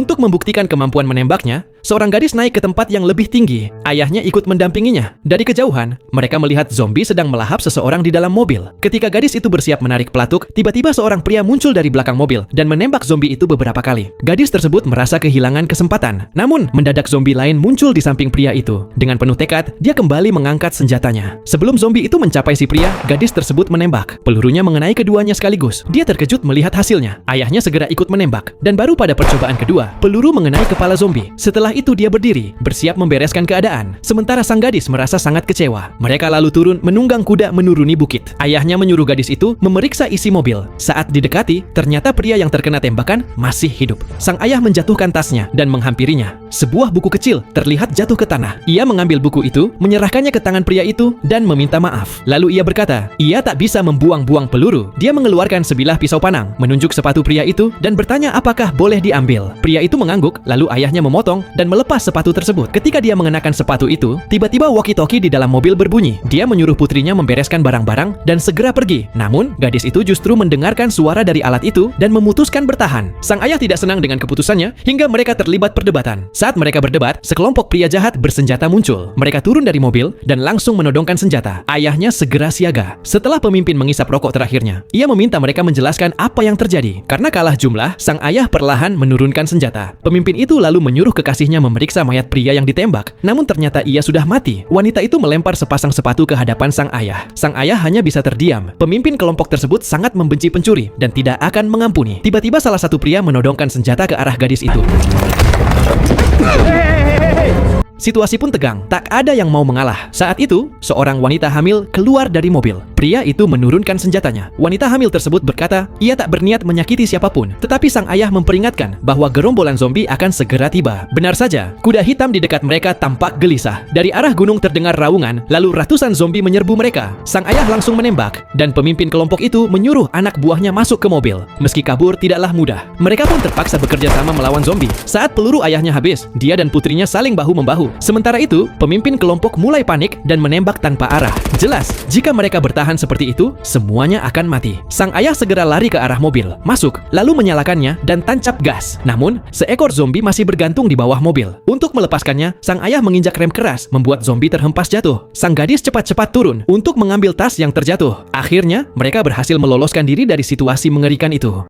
Untuk membuktikan kemampuan menembaknya, seorang gadis naik ke tempat yang lebih tinggi. Ayahnya ikut mendampinginya. Dari kejauhan, mereka melihat zombie sedang melahap seseorang di dalam mobil. Ketika gadis itu bersiap menarik pelatuk, tiba-tiba seorang pria muncul dari belakang mobil dan menembak zombie itu beberapa kali. Gadis tersebut merasa kehilangan kesempatan. Namun, mendadak zombie lain muncul di samping pria itu. Dengan penuh tekad, dia kembali mengangkat senjatanya. Sebelum zombie itu mencapai si pria, gadis tersebut menembak. Pelurunya mengenai keduanya sekaligus. Dia terkejut melihat hasilnya. Ayahnya segera ikut menembak. Dan baru pada percobaan kedua, peluru mengenai kepala zombie. Setelah itu dia berdiri, bersiap membereskan keadaan. Sementara sang gadis merasa sangat kecewa. Mereka lalu turun menunggang kuda menuruni bukit. Ayahnya menyuruh gadis itu memeriksa isi mobil. Saat didekati, ternyata pria yang terkena tembakan masih hidup. Sang ayah menjatuhkan tasnya dan menghampirinya. Sebuah buku kecil terlihat jatuh ke tanah. Ia mengambil buku itu, menyerahkannya ke tangan pria itu, dan meminta maaf. Lalu ia berkata, ia tak bisa membuang-buang peluru. Dia mengeluarkan sebilah pisau panang, menunjuk sepatu pria itu, dan bertanya apakah boleh diambil. Pria itu mengangguk, lalu ayahnya memotong dan melepas sepatu tersebut. Ketika dia mengenakan sepatu itu, tiba-tiba walkie-talkie di dalam mobil berbunyi. Dia menyuruh putrinya membereskan barang-barang dan segera pergi. Namun, gadis itu justru mendengarkan suara dari alat itu dan memutuskan bertahan. Sang ayah tidak senang dengan keputusannya hingga mereka terlibat perdebatan. Saat mereka berdebat, sekelompok pria jahat bersenjata muncul. Mereka turun dari mobil dan langsung menodongkan senjata. Ayahnya segera siaga. Setelah pemimpin mengisap rokok terakhirnya, ia meminta mereka menjelaskan apa yang terjadi. Karena kalah jumlah, sang ayah perlahan menurunkan senjata. Pemimpin itu lalu menyuruh kekasihnya memeriksa mayat pria yang ditembak. Namun ternyata ia sudah mati. Wanita itu melempar sepasang sepatu ke hadapan sang ayah. Sang ayah hanya bisa terdiam. Pemimpin kelompok tersebut sangat membenci pencuri dan tidak akan mengampuni. Tiba-tiba salah satu pria menodongkan senjata ke arah gadis itu. Situasi pun tegang, tak ada yang mau mengalah. Saat itu, seorang wanita hamil keluar dari mobil. Pria itu menurunkan senjatanya. Wanita hamil tersebut berkata, ia tak berniat menyakiti siapapun. Tetapi sang ayah memperingatkan bahwa gerombolan zombie akan segera tiba. Benar saja, kuda hitam di dekat mereka tampak gelisah. Dari arah gunung terdengar raungan, lalu ratusan zombie menyerbu mereka. Sang ayah langsung menembak, dan pemimpin kelompok itu menyuruh anak buahnya masuk ke mobil. Meski kabur tidaklah mudah, mereka pun terpaksa bekerja sama melawan zombie. Saat peluru ayahnya habis, dia dan putrinya saling bahu-membahu. Sementara itu, pemimpin kelompok mulai panik dan menembak tanpa arah. Jelas, jika mereka bertahan seperti itu, semuanya akan mati. Sang ayah segera lari ke arah mobil, masuk, lalu menyalakannya dan tancap gas. Namun, seekor zombie masih bergantung di bawah mobil. Untuk melepaskannya, sang ayah menginjak rem keras, membuat zombie terhempas jatuh. Sang gadis cepat-cepat turun untuk mengambil tas yang terjatuh. Akhirnya, mereka berhasil meloloskan diri dari situasi mengerikan itu.